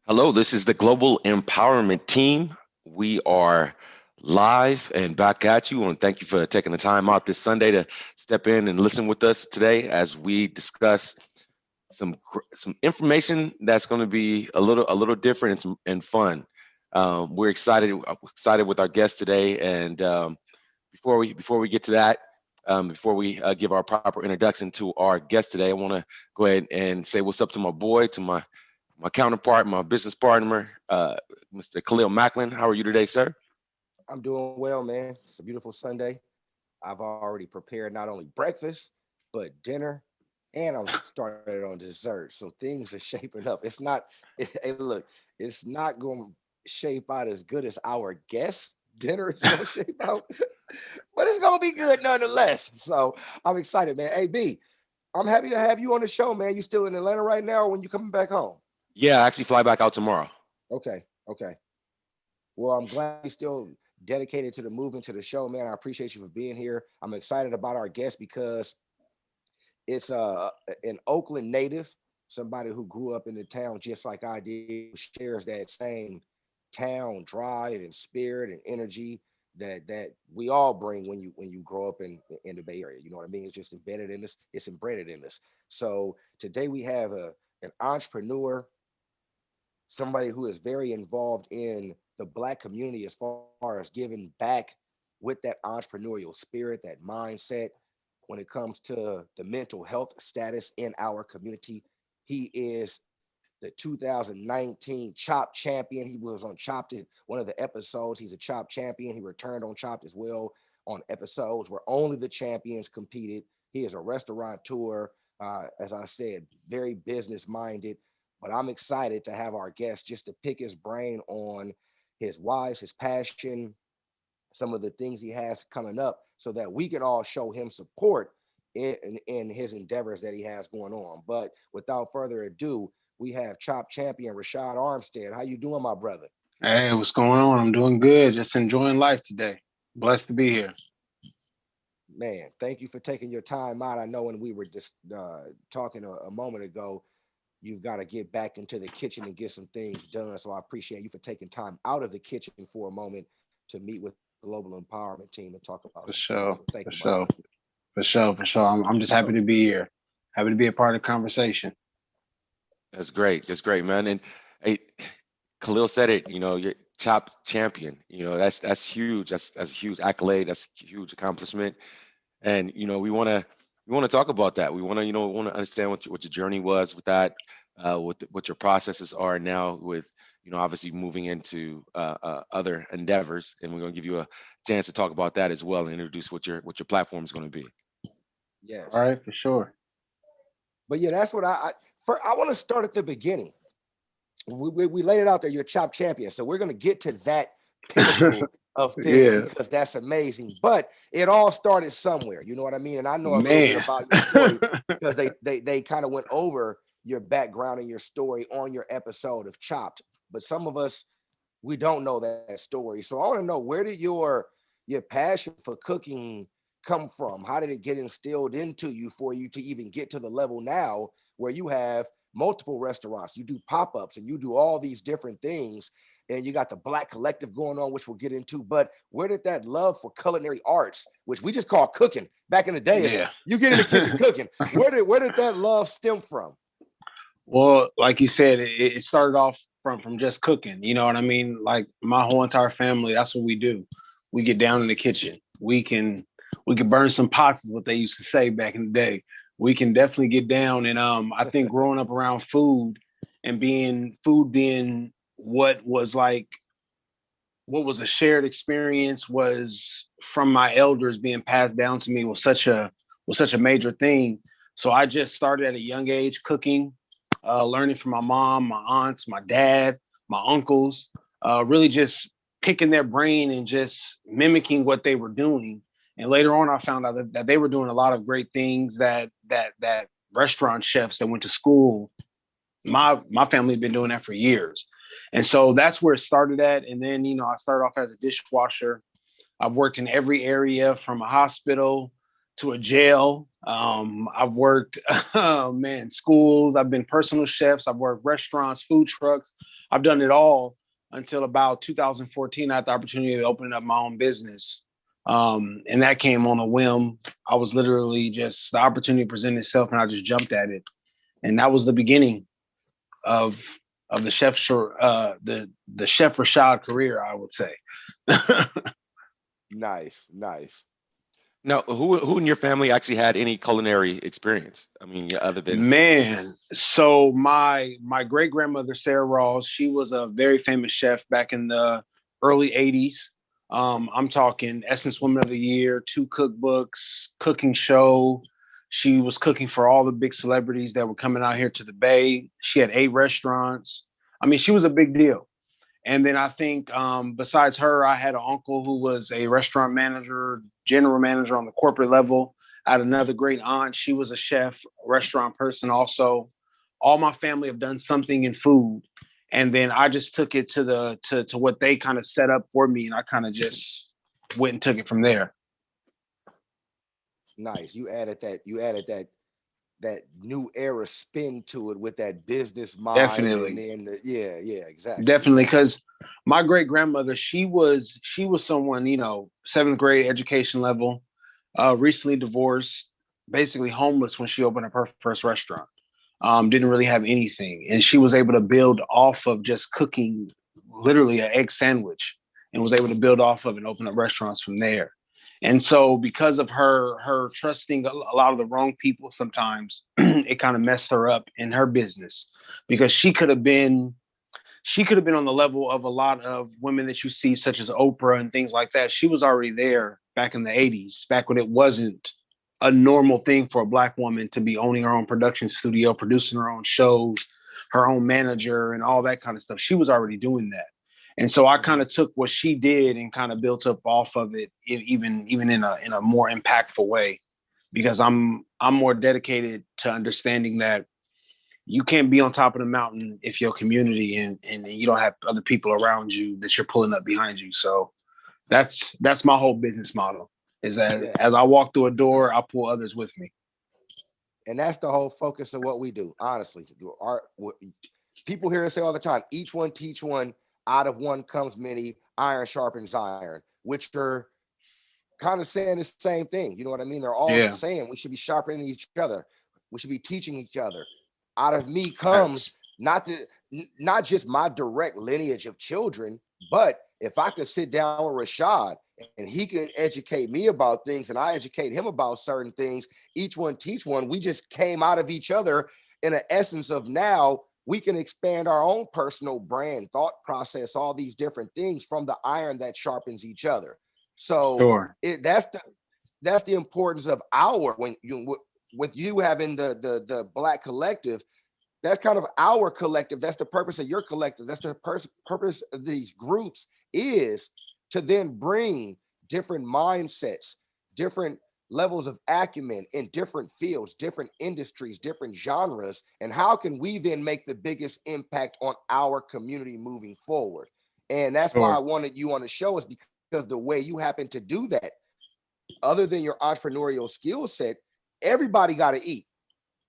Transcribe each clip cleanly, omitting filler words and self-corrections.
Hello, this is the Global Empowerment Team. We are live and back at you, and thank you for taking the time out this Sunday to step in and listen with us today as we discuss some information that's going to be a little different and fun. We're excited with our guest today, and before we get to that, before we give our proper introduction to our guest today, I want to go ahead and say what's up to my boy, to my counterpart, my business partner, Mr. Khalil Macklin. How are you today, sir? I'm doing well, man. It's a beautiful Sunday. I've already prepared not only breakfast, but dinner, and I'm started on dessert. So things are shaping up. It's not, hey, look, it's not going to shape out as good as our guest dinner is going to shape out, but it's going to be good nonetheless. So I'm excited, man. Hey, B, I'm happy to have you on the show, man. You still in Atlanta right now, or when you coming back home? Yeah, I actually fly back out tomorrow. Okay, okay. Well, I'm glad you're still dedicated to the movement, to the show, man. I appreciate you for being here. I'm excited about our guest because it's an Oakland native, somebody who grew up in the town just like I did, who shares that same town drive and spirit and energy that we all bring when you grow up in the Bay Area. You know what I mean? It's just embedded in us. It's embedded in us. So today we have an entrepreneur, somebody who is very involved in the Black community as far as giving back with that entrepreneurial spirit, that mindset when it comes to the mental health status in our community. He is the 2019 Chop champion. He was on Chopped in one of the episodes. He's a Chop champion. He returned on Chopped as well on episodes where only the champions competed. He is a restaurateur, as I said, very business minded. But I'm excited to have our guest just to pick his brain on his whys, his passion, some of the things he has coming up so that we can all show him support in his endeavors that he has going on. But without further ado, we have Chop champion Rashad Armstead. How you doing, my brother? Hey, what's going on? I'm doing good. Just enjoying life today. Blessed to be here. Man, thank you for taking your time out. I know when we were just talking a moment ago, you've got to get back into the kitchen and get some things done. So I appreciate you for taking time out of the kitchen for a moment to meet with the Global Empowerment team and talk about some For things. So sure. thank you, For my brother. sure. For sure. For sure. I'm just So happy to be here. Happy to be a part of the conversation. That's great. That's great, man. And hey, Khalil said it. You're Chop champion. That's huge. That's a huge accolade. That's a huge accomplishment. And we want to talk about that. We want to understand what your journey was with that, what your processes are now with obviously moving into other endeavors, and we're going to give you a chance to talk about that as well and introduce what your platform is going to be. All yes, right, for sure. but yeah, that's what I want to start at the beginning. We laid it out there. You're a Chop champion, so we're going to get to that pinnacle of things Yeah. because that's amazing. But it all started somewhere. You know what I mean? And I know a little bit Man. about your story because they kind of went over your background and your story on your episode of Chopped. But some of us we don't know that story. So I want to know, where did your passion for cooking come from? How did it get instilled into you for you to even get to the level now where you have multiple restaurants, you do pop-ups and you do all these different things, and you got the Black Collective going on, which we'll get into. But where did that love for culinary arts, which we just call cooking back in the day, is Yeah. you get in the kitchen cooking, where did that love stem from? Well, like you said, it started off from just cooking. You know what I mean? Like my whole entire family, that's what we do. We get down in the kitchen. We can burn some pots is what they used to say back in the day. We can definitely get down. And I think growing up around food and being what was like what was a shared experience was from my elders being passed down to me was such a major thing. So I just started at a young age cooking, learning from my mom, my aunts, my dad, my uncles, really just picking their brain and just mimicking what they were doing. And later on, I found out that they were doing a lot of great things that restaurant chefs that went to school. My family had been doing that for years. And so that's where it started at. And then, I started off as a dishwasher. I've worked in every area from a hospital to a jail. I've worked, oh man, schools. I've been personal chefs. I've worked restaurants, food trucks. I've done it all until about 2014. I had the opportunity to open up my own business. And that came on a whim. I was literally just, the opportunity presented itself and I just jumped at it. And that was the beginning of the the Chef Rashad career, I would say. Nice, nice. Now, who in your family actually had any culinary experience? I mean, other than Man, so my great grandmother Sarah Rawls, she was a very famous chef back in the early '80s. I'm talking Essence Woman of the Year, 2 cookbooks, cooking show. She was cooking for all the big celebrities that were coming out here to the Bay. She had 8 restaurants. I mean, she was a big deal. And then I think besides her, I had an uncle who was a restaurant manager, general manager on the corporate level. I had another great aunt. She was a chef, restaurant person also. All my family have done something in food. And then I just took it to what they kind of set up for me. And I kind of just went and took it from there. Nice. You added that new era spin to it with that business mind. Definitely. And then yeah, exactly. Definitely, Exactly. because my great grandmother, she was someone, 7th grade education level, recently divorced, basically homeless when she opened up her first restaurant. Didn't really have anything, and she was able to build off of just cooking literally an egg sandwich, and was able to build off of and open up restaurants from there. And so, because of her trusting a lot of the wrong people, sometimes it kind of messed her up in her business, because she could have been on the level of a lot of women that you see, such as Oprah and things like that. She was already there back in the '80s, back when it wasn't a normal thing for a Black woman to be owning her own production studio, producing her own shows, her own manager, and all that kind of stuff. She was already doing that. And so I kind of took what she did and kind of built up off of it, even in a more impactful way, because I'm more dedicated to understanding that you can't be on top of the mountain if your community and you don't have other people around you that you're pulling up behind you. So that's my whole business model, is that Yes. as I walk through a door, I pull others with me. And that's the whole focus of what we do. Honestly, people hear us say all the time, each one teach one, out of one comes many, iron sharpens iron, which are kind of saying the same thing. You know what I mean? They're all saying we should be sharpening each other. We should be teaching each other. Out of me comes not just my direct lineage of children, but if I could sit down with Rashad and he could educate me about things and I educate him about certain things, each one teach one. We just came out of each other in an essence of now we can expand our own personal brand, thought process, all these different things from the iron that sharpens each other. So that's the importance of with you having the Black collective. That's kind of our collective. That's the purpose of your collective. That's the purpose of these groups, is to then bring different mindsets, different levels of acumen in different fields, different industries, different genres. And how can we then make the biggest impact on our community moving forward? And that's why I wanted you on the show, is because the way you happen to do that, other than your entrepreneurial skill set, everybody got to eat.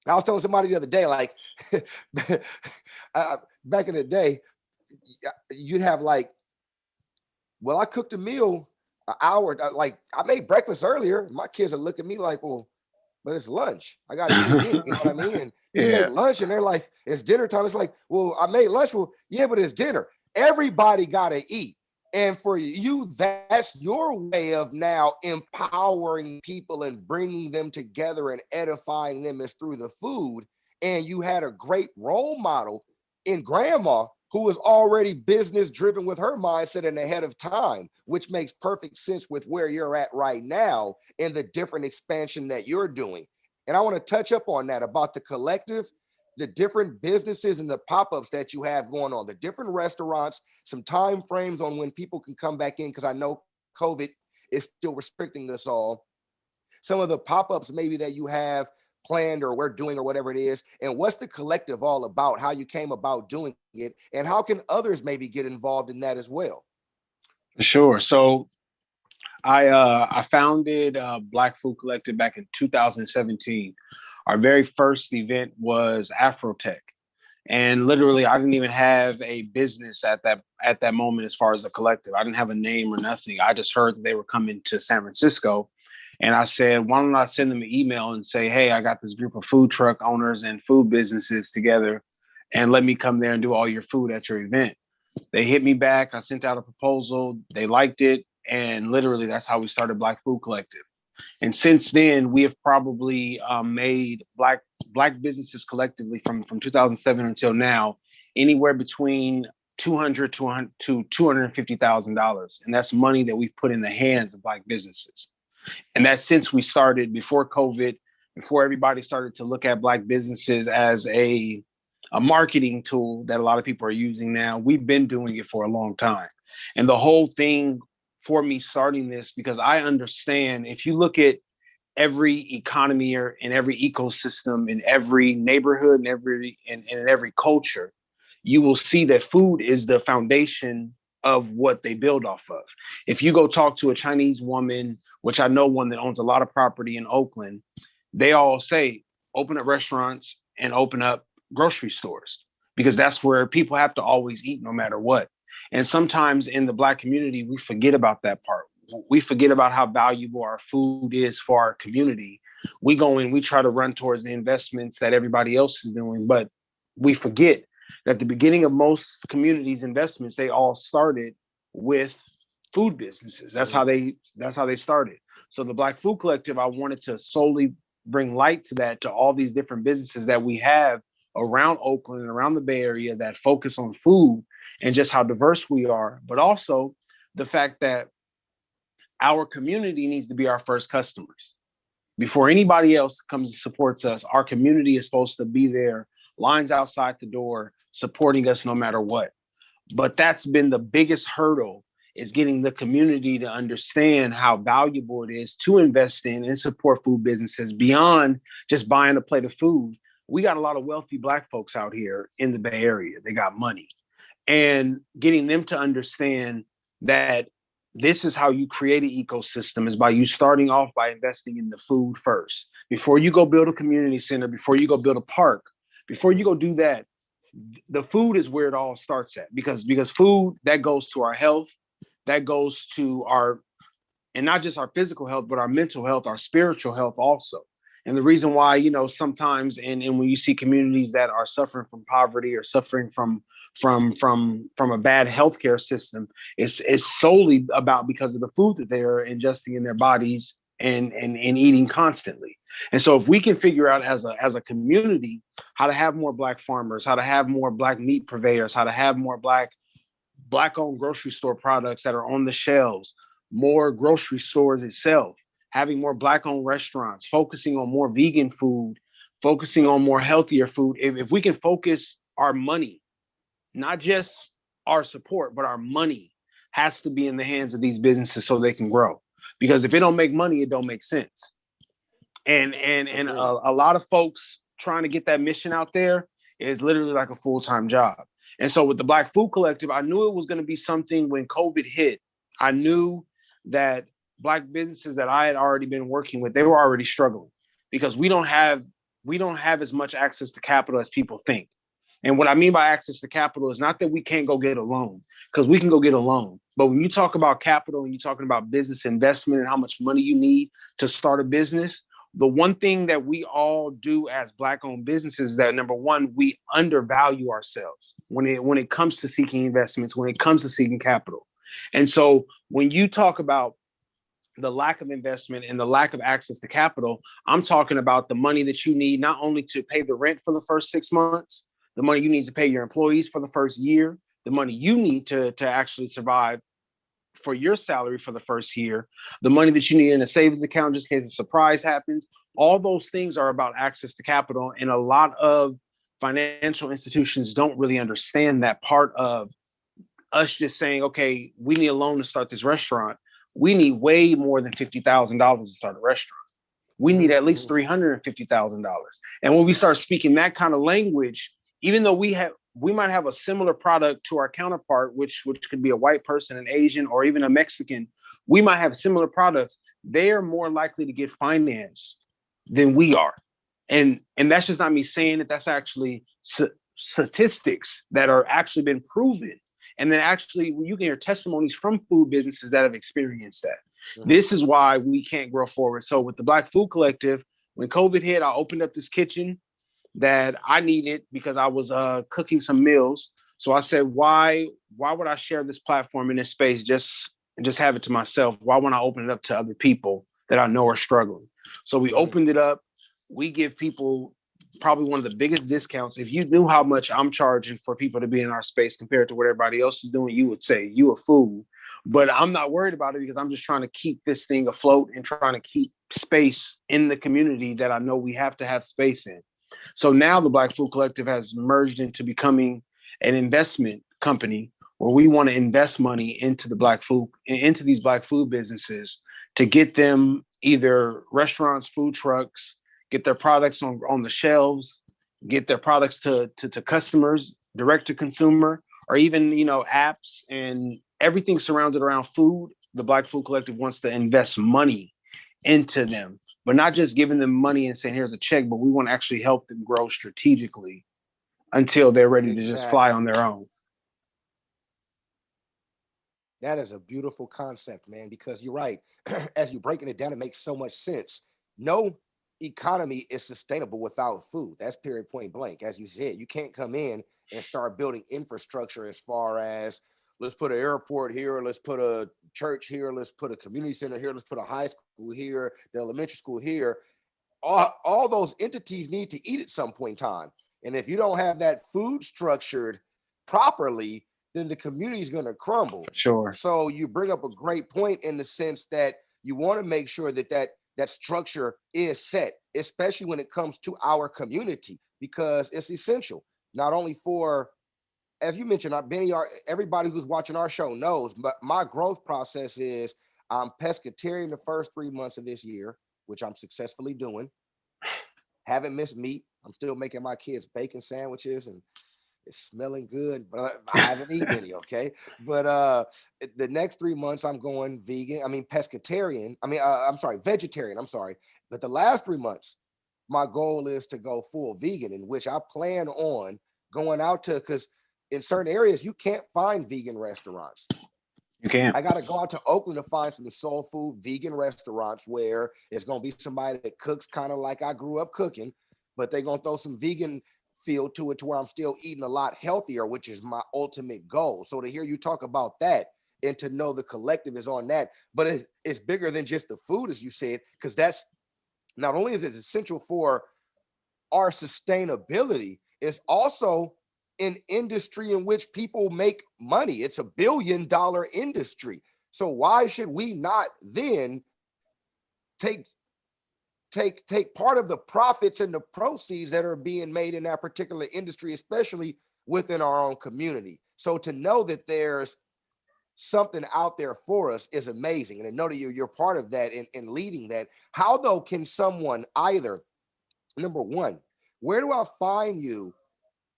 I was telling somebody the other day, like back in the day, you'd have like, well, I cooked a meal an hour, like I made breakfast earlier. My kids are looking at me like, well, but it's lunch. I got to eat again. You know what I mean? And you make lunch and they're like, it's dinner time. It's like, well, I made lunch. Well, yeah, but it's dinner. Everybody got to eat. And for you, that's your way of now empowering people and bringing them together and edifying them, is through the food. And you had a great role model in grandma who was already business driven with her mindset and ahead of time, which makes perfect sense with where you're at right now and the different expansion that you're doing. And I want to touch up on that about the collective, the different businesses and the pop-ups that you have going on, the different restaurants, some time frames on when people can come back in, because I know COVID is still restricting us all. Some of the pop-ups maybe that you have planned or we're doing or whatever it is, and what's the collective all about, how you came about doing it, and how can others maybe get involved in that as well? Sure. So I founded Black Food Collective back in 2017. Our very first event was Afrotech. And literally, I didn't even have a business at that moment as far as a collective. I didn't have a name or nothing. I just heard that they were coming to San Francisco. And I said, why don't I send them an email and say, hey, I got this group of food truck owners and food businesses together, and let me come there and do all your food at your event. They hit me back. I sent out a proposal. They liked it. And literally, that's how we started Black Food Collective. And since then, we have probably made black businesses collectively from 2007 until now, anywhere between $200 to $250,000, and that's money that we've put in the hands of Black businesses. And that's since we started before COVID, before everybody started to look at Black businesses as a marketing tool that a lot of people are using now. We've been doing it for a long time, and the whole thing for me starting this, because I understand if you look at every economy or in every ecosystem, in every neighborhood, in every culture, you will see that food is the foundation of what they build off of. If you go talk to a Chinese woman, which I know one that owns a lot of property in Oakland, they all say, open up restaurants and open up grocery stores, because that's where people have to always eat no matter what. And sometimes in the Black community, we forget about that part. We forget about how valuable our food is for our community. We go in, we try to run towards the investments that everybody else is doing, but we forget that the beginning of most communities' investments, they all started with food businesses. That's how they started. So the Black Food Collective, I wanted to solely bring light to that, to all these different businesses that we have around Oakland and around the Bay Area that focus on food, and just how diverse we are, but also the fact that our community needs to be our first customers. Before anybody else comes and supports us, our community is supposed to be there, lines outside the door, supporting us no matter what. But that's been the biggest hurdle, is getting the community to understand how valuable it is to invest in and support food businesses beyond just buying a plate of food. We got a lot of wealthy Black folks out here in the Bay Area. They got money. And getting them to understand that this is how you create an ecosystem, is by you starting off by investing in the food first. Before you go build a community center, before you go build a park, before you go do that, the food is where it all starts at, because food, that goes to our health, that goes to our, and not just our physical health, but our mental health, our spiritual health also. And the reason why, sometimes, and when you see communities that are suffering from poverty or suffering from a bad healthcare system, is solely about because of the food that they are ingesting in their bodies and eating constantly. And so if we can figure out as a community how to have more Black farmers, how to have more Black meat purveyors, how to have more Black owned grocery store products that are on the shelves, more grocery stores itself, having more Black owned restaurants, focusing on more vegan food, focusing on more healthier food. If we can focus our money, not just our support, but our money has to be in the hands of these businesses so they can grow. Because if it don't make money, it don't make sense. And a lot of folks trying to get that mission out there is literally like a full-time job. And so with the Black Food Collective, I knew it was going to be something when COVID hit. I knew that Black businesses that I had already been working with, they were already struggling, because we don't have as much access to capital as people think. And what I mean by access to capital is not that we can't go get a loan, because we can go get a loan. But when you talk about capital and you're talking about business investment and how much money you need to start a business, the one thing that we all do as Black owned businesses is that, number one, we undervalue ourselves when it comes to seeking investments, when it comes to seeking capital. And so when you talk about the lack of investment and the lack of access to capital, I'm talking about the money that you need not only to pay the rent for the first 6 months, the money you need to pay your employees for the first year, the money you need to actually survive for your salary for the first year, the money that you need in a savings account just in case a surprise happens. All those things are about access to capital. And a lot of financial institutions don't really understand that part of us just saying, okay, we need a loan to start this restaurant. We need way more than $50,000 to start a restaurant. We need at least $350,000. And when we start speaking that kind of language, even though we might have a similar product to our counterpart, which could be a white person, an Asian, or even a Mexican, we might have similar products. They are more likely to get financed than we are. And that's just not me saying it. That's actually statistics that are actually been proven. And then actually you can hear testimonies from food businesses that have experienced that. Mm-hmm. This is why we can't grow forward. So with the Black Food Collective, when COVID hit, I opened up this kitchen that I needed because I was cooking some meals. So I said, why would I share this platform in this space just have it to myself? Why won't I open it up to other people that I know are struggling? So we opened it up. We give people probably one of the biggest discounts. If you knew how much I'm charging for people to be in our space compared to what everybody else is doing, you would say you a fool. But I'm not worried about it because I'm just trying to keep this thing afloat and trying to keep space in the community that I know we have to have space in. So now the Black Food Collective has merged into becoming an investment company where we want to invest money into these Black food businesses to get them either restaurants, food trucks, get their products on the shelves, get their products to customers, direct to consumer, or even, apps and everything surrounded around food. The Black Food Collective wants to invest money into them, but not just giving them money and saying, here's a check, but we want to actually help them grow strategically until they're ready to just fly on their own. That is a beautiful concept, man, because you're right. As you're breaking it down, it makes so much sense. No economy is sustainable without food. That's period, point blank. As you said, you can't come in and start building infrastructure as far as let's put an airport here, let's put a church here, let's put a community center here, let's put a high school here, the elementary school here. All those entities need to eat at some point in time. And if you don't have that food structured properly, then the community is going to crumble. Sure. So you bring up a great point in the sense that you want to make sure that structure is set, especially when it comes to our community, because it's essential, not only for, as you mentioned, Benny, everybody who's watching our show knows, but my growth process is I'm pescatarian the first 3 months of this year, which I'm successfully doing. Haven't missed meat. I'm still making my kids bacon sandwiches and it's smelling good, but I haven't eaten any, okay? But the next 3 months I'm going pescatarian. Vegetarian, I'm sorry. But the last 3 months, my goal is to go full vegan, in which I plan on going out to, because in certain areas, you can't find vegan restaurants. You can't. I got to go out to Oakland to find some soul food vegan restaurants where it's going to be somebody that cooks kind of like I grew up cooking, but they're going to throw some vegan feel to it to where I'm still eating a lot healthier, which is my ultimate goal. So to hear you talk about that and to know the collective is on that, but it's bigger than just the food, as you said, because that's not only is it essential for our sustainability, it's also an industry in which people make money. It's $1 billion industry. So why should we not then take part of the profits and the proceeds that are being made in that particular industry, especially within our own community? So to know that there's something out there for us is amazing. And to know that you're part of that and leading that. How though can someone either, number one, where do I find you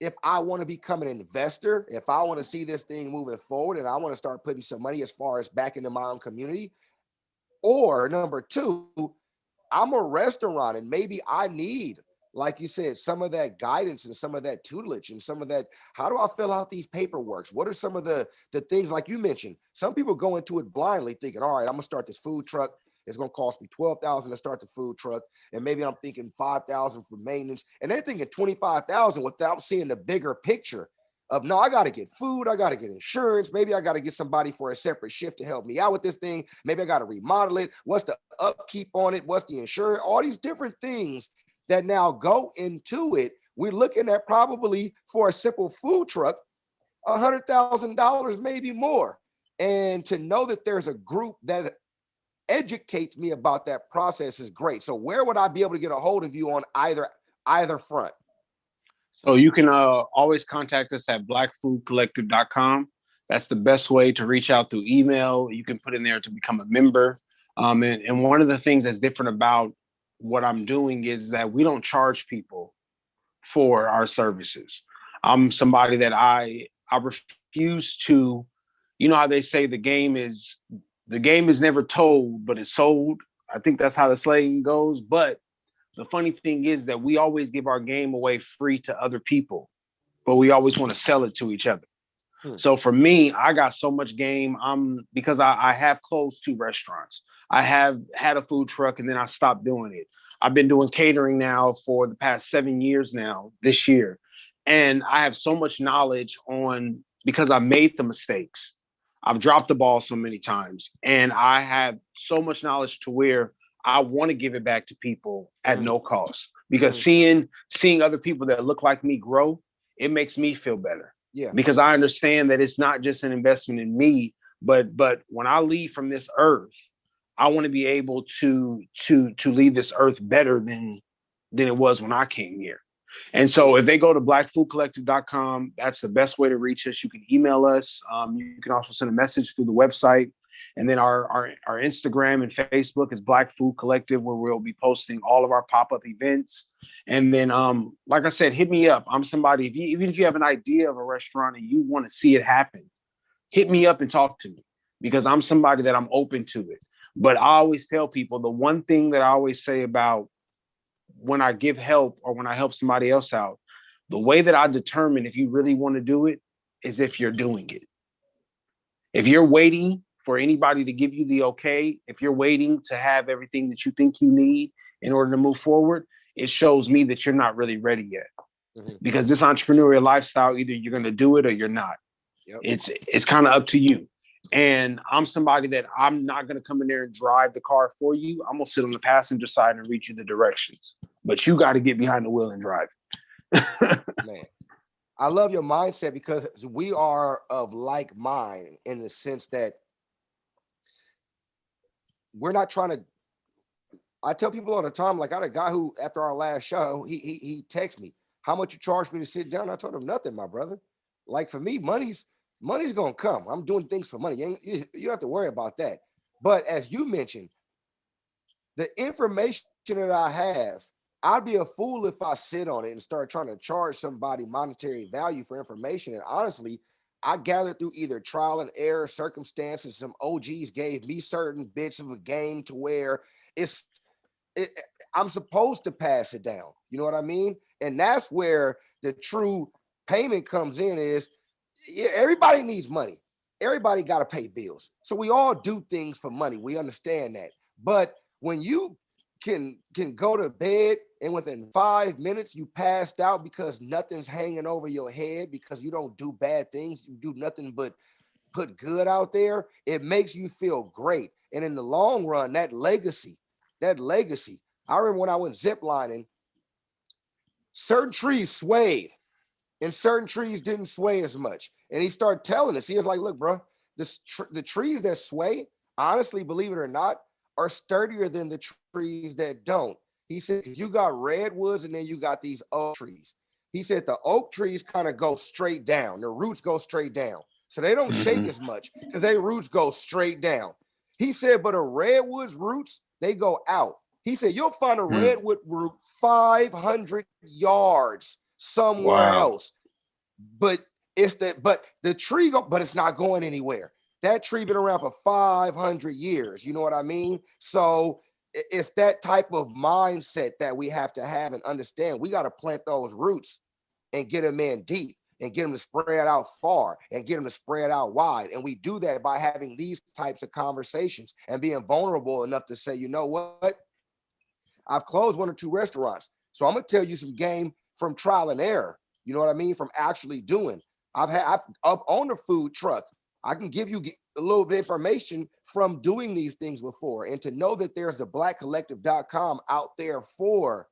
if I want to become an investor, if I want to see this thing moving forward and I want to start putting some money as far as back into my own community? Or number two, I'm a restaurant and maybe I need, like you said, some of that guidance and some of that tutelage and some of that, how do I fill out these paperworks? What are some of the things, like you mentioned? Some people go into it blindly thinking, all right, I'm gonna start this food truck. It's gonna cost me $12,000 to start the food truck. And maybe I'm thinking $5,000 for maintenance. And they're thinking $25,000 without seeing the bigger picture of, no, I got to get food. I got to get insurance. Maybe I got to get somebody for a separate shift to help me out with this thing. Maybe I got to remodel it. What's the upkeep on it? What's the insurance? All these different things that now go into it. We're looking at probably for a simple food truck, $100,000, maybe more. And to know that there's a group that educates me about that process is great. So where would I be able to get a hold of you on either front? So you can always contact us at blackfoodcollective.com. That's the best way to reach out through email. You can put in there to become a member. And one of the things that's different about what I'm doing is that we don't charge people for our services. I'm somebody that I refuse to, you know how they say the game is never told, but it's sold. I think that's how the slang goes. But the funny thing is that we always give our game away free to other people. but we always want to sell it to each other. So for me, I got so much game. Because I have closed 2 restaurants. I have had a food truck and then I stopped doing it. I've been doing catering now for the past 7 years now, this year. And I have so much knowledge on, because I made the mistakes. I've dropped the ball so many times, and I have so much knowledge to where I want to give it back to people at no cost, because seeing other people that look like me grow, it makes me feel better. Yeah. Because I understand that it's not just an investment in me, but when I leave from this earth, I want to be able to leave this earth better than it was when I came here. And so if they go to blackfoodcollective.com, that's the best way to reach us. You can email us. You can also send a message through the website. And then our Instagram and Facebook is Black Food Collective, where we'll be posting all of our pop-up events. And then, like I said, hit me up. I'm somebody, even if you have an idea of a restaurant and you want to see it happen, hit me up and talk to me, because I'm somebody that I'm open to it. But I always tell people, the one thing that I always say about when I give help or when I help somebody else out, the way that I determine if you really want to do it is if you're doing it. If you're waiting for anybody to give you the okay, if you're waiting to have everything that you think you need in order to move forward, it shows me that you're not really ready yet. Because this entrepreneurial lifestyle, either you're going to do it or you're not. Yep. It's kind of up to you. And I'm somebody that I'm not going to come in there and drive the car for you. I'm going to sit on the passenger side and read you the directions. But you got to get behind the wheel and drive. Man, I love your mindset, because we are of like mind in the sense that we're not trying to. I tell people all the time, like, I had a guy who, after our last show, he texted me, how much you charge me to sit down? I told him, nothing, my brother. Like, for me, money's gonna come. I'm doing things for money. You don't have to worry about that. But as you mentioned, the information that I have, I'd be a fool if I sit on it and start trying to charge somebody monetary value for information. And honestly, I gathered through either trial and error circumstances. Some OGs gave me certain bits of a game to where I'm supposed to pass it down. You know what I mean? And that's where the true payment comes in. Is everybody needs money. Everybody got to pay bills. So we all do things for money. We understand that. But when you can go to bed and within 5 minutes you passed out because nothing's hanging over your head, because you don't do bad things, you do nothing but put good out there, it makes you feel great. And in the long run, that legacy, I remember when I went ziplining, certain trees swayed and certain trees didn't sway as much. And he started telling us, he was like, look, bro, the trees that sway, honestly, believe it or not, are sturdier than the trees that don't. He said, you got redwoods and then you got these oak trees. He said the oak trees kind of go straight down. Their roots go straight down. So they don't shake as much because their roots go straight down. He said, but a redwood's roots, they go out. He said, you'll find a redwood root 500 yards somewhere else. But the tree, but it's not going anywhere. That tree been around for 500 years. You know what I mean? So it's that type of mindset that we have to have and understand. We got to plant those roots and get them in deep and get them to spread out far and get them to spread out wide. And we do that by having these types of conversations and being vulnerable enough to say, you know what? I've closed 1 or 2 restaurants. So I'm going to tell you some game from trial and error. You know what I mean? From actually doing. I've owned a food truck. I can give you a little bit of information from doing these things before, and to know that there's a blackcollective.com out there for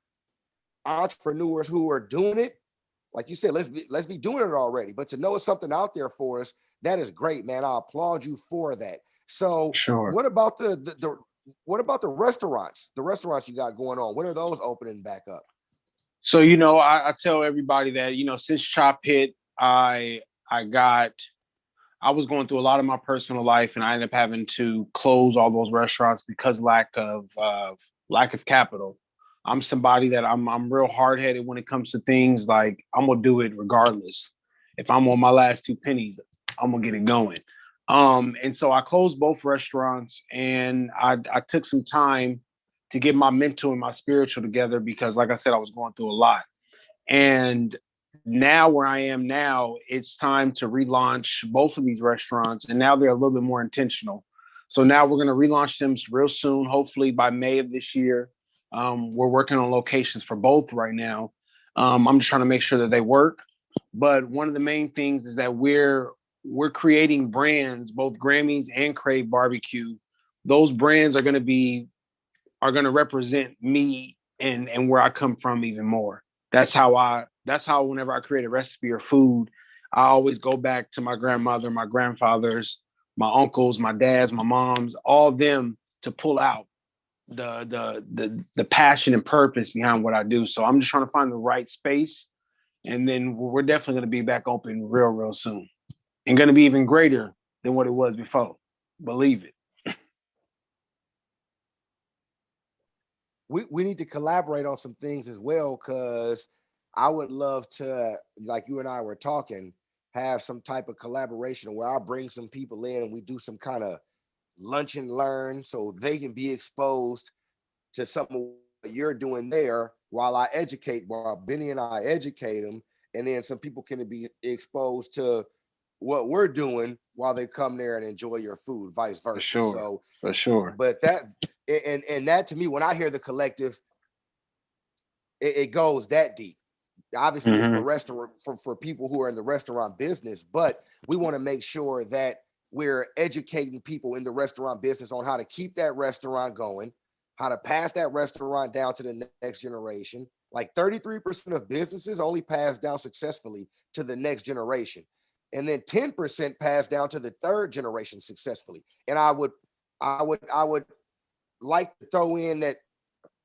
entrepreneurs who are doing it. Like you said, let's be doing it already. But to know it's something out there for us, that is great, man. I applaud you for that. So sure. What about the restaurants? The restaurants you got going on, when are those opening back up? So, I tell everybody that, since Chop hit, I was going through a lot of my personal life, and I ended up having to close all those restaurants because lack of capital. I'm somebody that I'm real hard-headed when it comes to things. Like, I'm gonna do it regardless. If I'm on my last 2 pennies, I'm gonna get it going. And so I closed both restaurants, and I took some time to get my mental and my spiritual together because, like I said, I was going through a lot. And now where I am now, it's time to relaunch both of these restaurants, and now they're a little bit more intentional. So now we're going to relaunch them real soon, hopefully by May of this year. We're working on locations for both right now. I'm just trying to make sure that they work. But one of the main things is that we're creating brands, both Grammys and Crave Barbecue. Those brands are going to represent me and where I come from even more. That's how whenever I create a recipe or food, I always go back to my grandmother, my grandfathers, my uncles, my dads, my moms, all of them to pull out the passion and purpose behind what I do. So I'm just trying to find the right space, and then we're definitely going to be back open real soon, and going to be even greater than what it was before. Believe it. We need to collaborate on some things as well, because I would love to, like you and I were talking, have some type of collaboration where I bring some people in and we do some kind of lunch and learn so they can be exposed to some of what you're doing there while Benny and I educate them. And then some people can be exposed to what we're doing while they come there and enjoy your food, vice versa. For sure. So for sure. But that that to me, when I hear the collective, it goes that deep. Obviously, it's for restaurant for people who are in the restaurant business, but we want to make sure that we're educating people in the restaurant business on how to keep that restaurant going, how to pass that restaurant down to the next generation. Like 33% of businesses only pass down successfully to the next generation, and then 10% pass down to the third generation successfully. And I would like to throw in that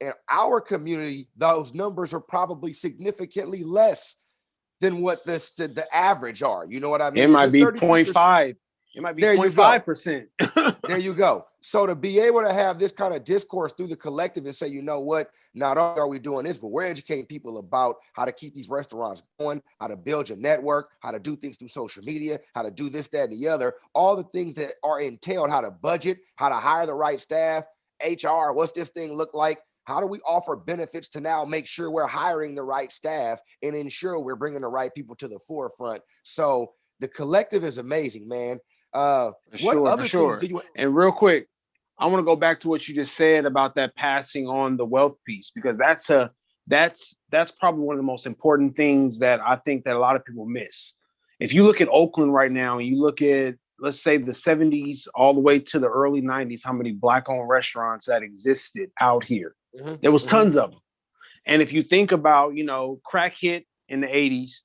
in our community, those numbers are probably significantly less than what the average are. You know what I mean? It might be 0.5. It might be 0.5%. There you go. So to be able to have this kind of discourse through the collective and say, you know what, not only are we doing this, but we're educating people about how to keep these restaurants going, how to build your network, how to do things through social media, how to do this, that, and the other, all the things that are entailed, how to budget, how to hire the right staff, HR, what's this thing look like? How do we offer benefits to now make sure we're hiring the right staff and ensure we're bringing the right people to the forefront? So the collective is amazing, man. What other things do you? And real quick, I want to go back to what you just said about that passing on the wealth piece, because that's probably one of the most important things that I think that a lot of people miss. If you look at Oakland right now and you look at, let's say, the 70s all the way to the early 90s, how many Black-owned restaurants that existed out here. There was tons of them. And if you think about, crack hit in the 80s,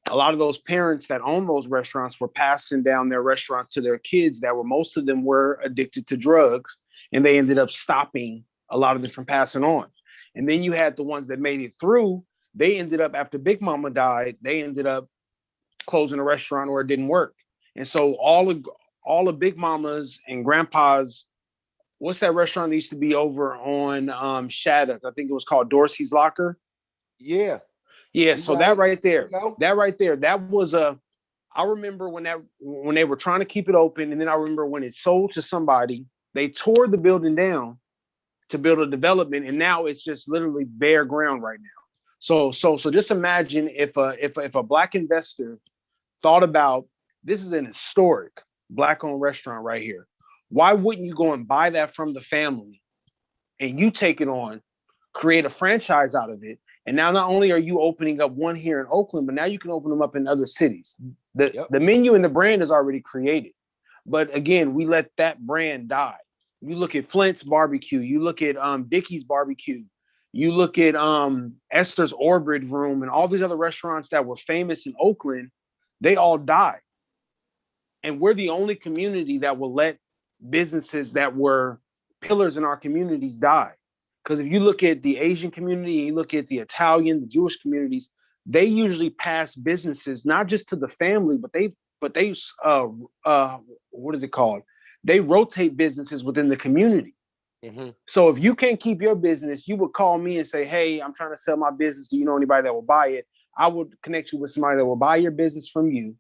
a lot of those parents that own those restaurants were passing down their restaurant to their kids most of them were addicted to drugs, and they ended up stopping a lot of them from passing on. And then you had the ones that made it through. They ended up, after Big Mama died, they ended up closing a restaurant or it didn't work. And so all of Big Mama's and Grandpa's, what's that restaurant that used to be over on Shattuck? I think it was called Dorsey's Locker. Yeah. Yeah. So that right there, that was I remember when they were trying to keep it open. And then I remember when it sold to somebody, they tore the building down to build a development. And now it's just literally bare ground right now. So just imagine if a Black investor thought about, this is an historic Black-owned restaurant right here. Why wouldn't you go and buy that from the family and you take it on, create a franchise out of it? And now not only are you opening up one here in Oakland, but now you can open them up in other cities. The menu and the brand is already created. But again, we let that brand die. You look at Flint's Barbecue, you look at Dickey's Barbecue, you look at Esther's Orbit Room, and all these other restaurants that were famous in Oakland, they all died. And we're the only community that will let businesses that were pillars in our communities die. Because if you look at the Asian community, and you look at the Italian, the Jewish communities, they usually pass businesses not just to the family, but they what is it called? They rotate businesses within the community. So if you can't keep your business, you would call me and say, hey, I'm trying to sell my business. Do you know anybody that will buy it? I would connect you with somebody that will buy your business from you,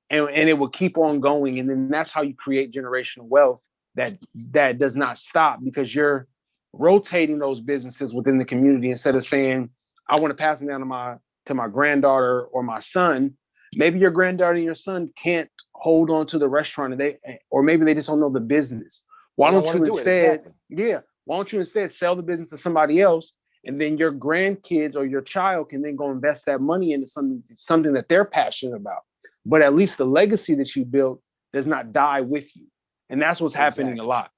and it will keep on going. And then that's how you create generational wealth that does not stop, because you're rotating those businesses within the community instead of saying, I want to pass them down to to my granddaughter or my son. Maybe your granddaughter and your son can't hold on to the restaurant, or maybe they just don't know the business. Why don't you instead, why don't you instead sell the business to somebody else, and then your grandkids or your child can then go invest that money into something that they're passionate about. But at least the legacy that you built does not die with you. And that's what's happening a lot.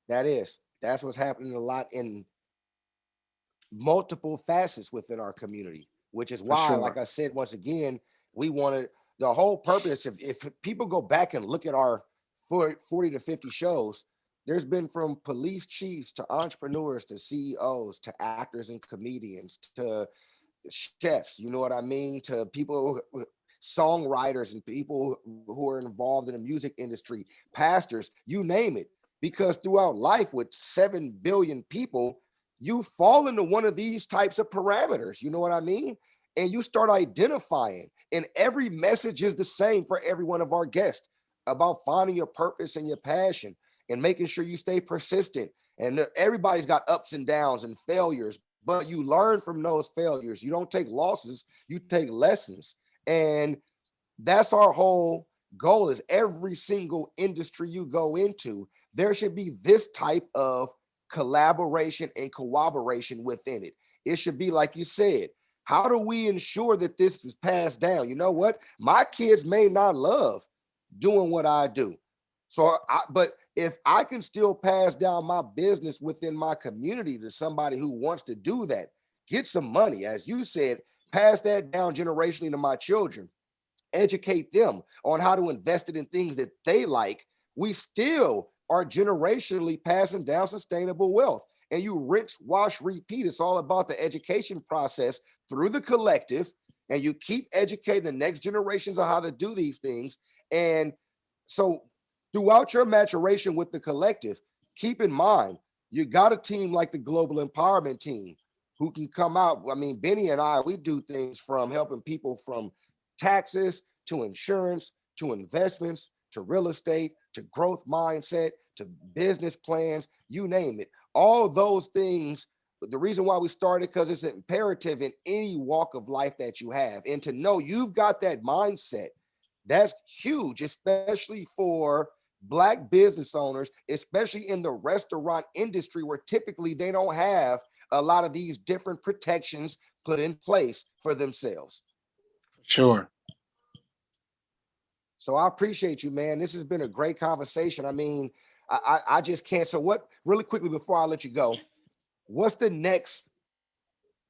That's what's happening a lot in multiple facets within our community, which is why, like I said, once again, we wanted the whole purpose. If people go back and look at our 40 to 50 shows, there's been from police chiefs to entrepreneurs to CEOs to actors and comedians to chefs, you know what I mean, to people, songwriters and people who are involved in the music industry, pastors, you name it. Because throughout life with 7 billion people, you fall into one of these types of parameters, you know what I mean? And you start identifying, and every message is the same for every one of our guests about finding your purpose and your passion and making sure you stay persistent. And everybody's got ups and downs and failures, but you learn from those failures. You don't take losses, you take lessons. And that's our whole goal, is every single industry you go into, there should be this type of collaboration and cooperation within it. It should be, like you said, how do we ensure that this is passed down? You know what? My kids may not love doing what I do. But if I can still pass down my business within my community to somebody who wants to do that, get some money, as you said, pass that down generationally to my children, educate them on how to invest it in things that they like, we still are generationally passing down sustainable wealth. And you rinse, wash, repeat. It's all about the education process through the collective, and you keep educating the next generations on how to do these things. And so throughout your maturation with the collective, keep in mind, you got a team like the Global Empowerment Team who can come out. I mean, Benny and I, we do things from helping people from taxes to insurance to investments to real estate to growth mindset to business plans, you name it. All those things, the reason why we started, because it's imperative in any walk of life that you have. And to know you've got that mindset, that's huge, especially for Black business owners, especially in the restaurant industry, where typically they don't have a lot of these different protections put in place for themselves. Sure. So I appreciate you, man. This has been a great conversation. I mean, I just can't. So what, really quickly before I let you go, what's the next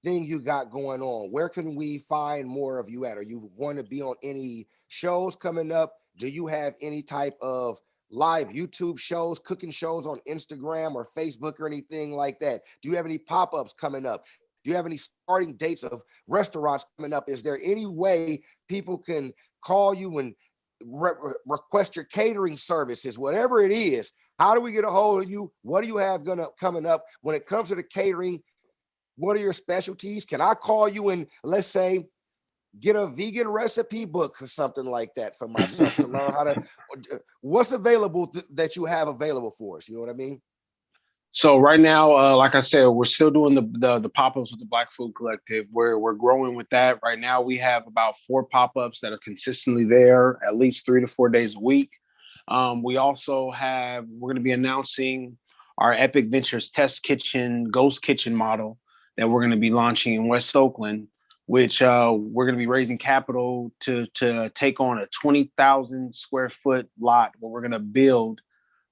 thing you got going on? Where can we find more of you at? Are you going to be on any shows coming up? Do you have any type of live YouTube shows, cooking shows on Instagram or Facebook or anything like that? Do you have any pop-ups coming up? Do you have any starting dates of restaurants coming up? Is there any way people can call you and request your catering services, whatever it is? How do we get a hold of you? What do you have coming up when it comes to the catering? What are your specialties? Can I call you and, let's say, get a vegan recipe book or something like that for myself to learn how to, what's available that you have available for us? You know what I mean? So right now, like I said, we're still doing the pop-ups with the Black Food Collective. We're growing with that. Right now, we have about 4 pop-ups that are consistently there, at least 3 to 4 days a week. We're going to be announcing our Epic Ventures Test Kitchen, Ghost Kitchen model that we're going to be launching in West Oakland, which we're going to be raising capital to take on a 20,000 square foot lot where we're going to build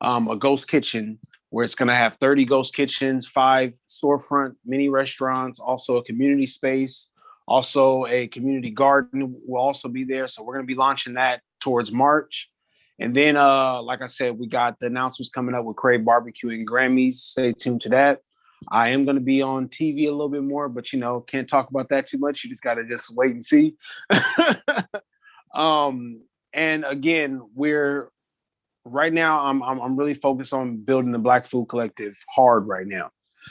a ghost kitchen, where it's going to have 30 ghost kitchens, 5 storefront mini restaurants, also a community space, also a community garden will also be there. So we're going to be launching that towards March. And then, like I said, we got the announcements coming up with Crave Barbecue and Grammys. Stay tuned to that. I am going to be on TV a little bit more, but, can't talk about that too much. You just got to just wait and see. And again, right now, I'm really focused on building the Black Food Collective hard right now.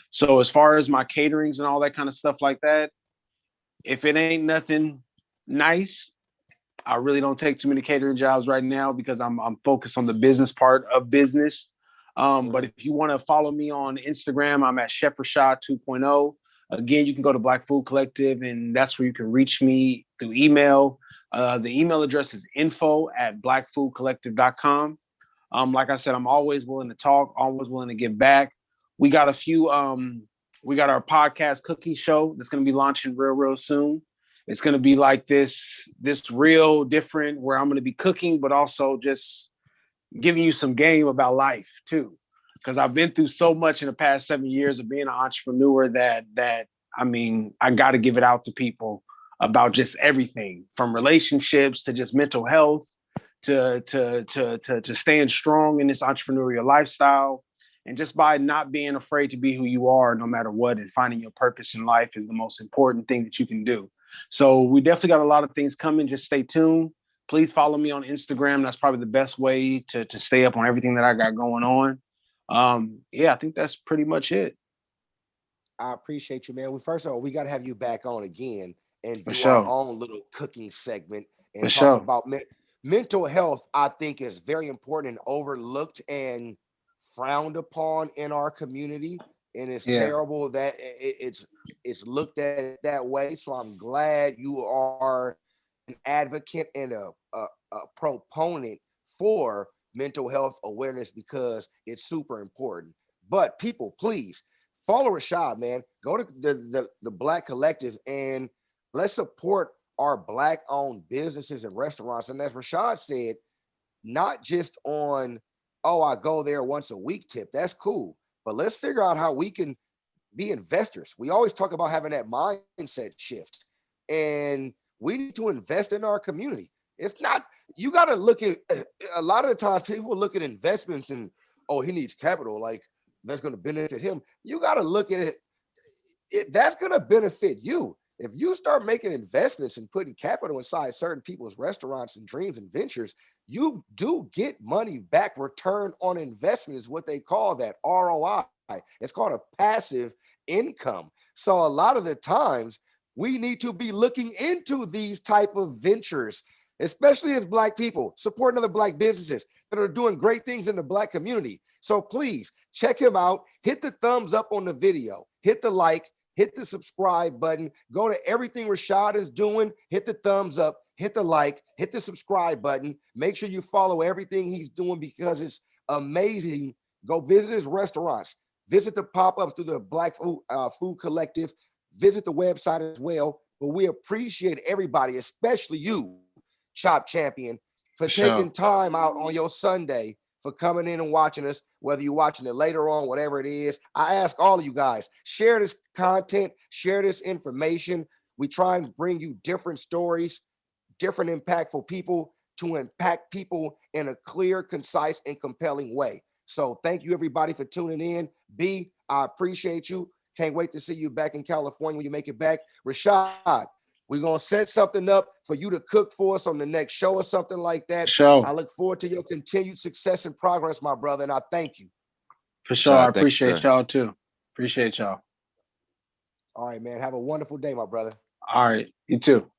So as far as my caterings and all that kind of stuff like that, if it ain't nothing nice, I really don't take too many catering jobs right now because I'm focused on the business part of business. But if you want to follow me on Instagram, I'm at Chef Rashad 2.0. Again, you can go to Black Food Collective, and that's where you can reach me through email. The email address is info@blackfoodcollective.com. Like I said, I'm always willing to talk, always willing to give back. We got we got our podcast cooking show that's going to be launching real soon. It's going to be like this real different, where I'm going to be cooking, but also just giving you some game about life too. Because I've been through so much in the past 7 years of being an entrepreneur that I mean, I got to give it out to people about just everything, from relationships to just mental health to staying strong in this entrepreneurial lifestyle. And just by not being afraid to be who you are, no matter what, and finding your purpose in life is the most important thing that you can do. So we definitely got a lot of things coming. Just stay tuned. Please follow me on Instagram. That's probably the best way to stay up on everything that I got going on. Yeah, I think that's pretty much it. I appreciate you, man. We first of all, we got to have you back on again and For do sure. our own little cooking segment and For talk sure. about mental health. I think is very important and overlooked and frowned upon in our community, and it's Yeah. terrible that it's looked at that way. So I'm glad you are an advocate and a proponent for mental health awareness, because it's super important. But people, please follow Rashad, man. Go to the Black Collective and let's support our Black-owned businesses and restaurants. And as Rashad said, not just on, oh, I go there once a week tip. That's cool. But let's figure out how we can be investors. We always talk about having that mindset shift. And we need to invest in our community. It's not, you got to look at, a lot of the times people look at investments and, oh, he needs capital, like that's going to benefit him. You got to look at it, that's going to benefit you. If you start making investments and putting capital inside certain people's restaurants and dreams and ventures, you do get money back. Return on investment is what they call that, ROI. It's called a passive income. So a lot of the times we need to be looking into these type of ventures, especially as Black people, supporting other Black businesses that are doing great things in the Black community. So please check him out. Hit the thumbs up on the video, hit the like, hit the subscribe button, go to everything Rashad is doing, hit the thumbs up, hit the like, hit the subscribe button. Make sure you follow everything he's doing because it's amazing. Go visit his restaurants, visit the pop-ups through the Black Food Collective, visit the website as well. But we appreciate everybody, especially you, Chop Champion, for taking time out on your Sunday, for coming in and watching us, whether you're watching it later on, whatever it is. I ask all of you guys, share this content, share this information. We try and bring you different stories, different impactful people to impact people in a clear, concise, and compelling way. So thank you, everybody, for tuning in. B, I appreciate you. Can't wait to see you back in California when you make it back. Rashad, we're going to set something up for you to cook for us on the next show or something like that. Sure. I look forward to your continued success and progress, my brother, and I thank you. For sure. I appreciate y'all too. Appreciate y'all. All right, man. Have a wonderful day, my brother. All right. You too.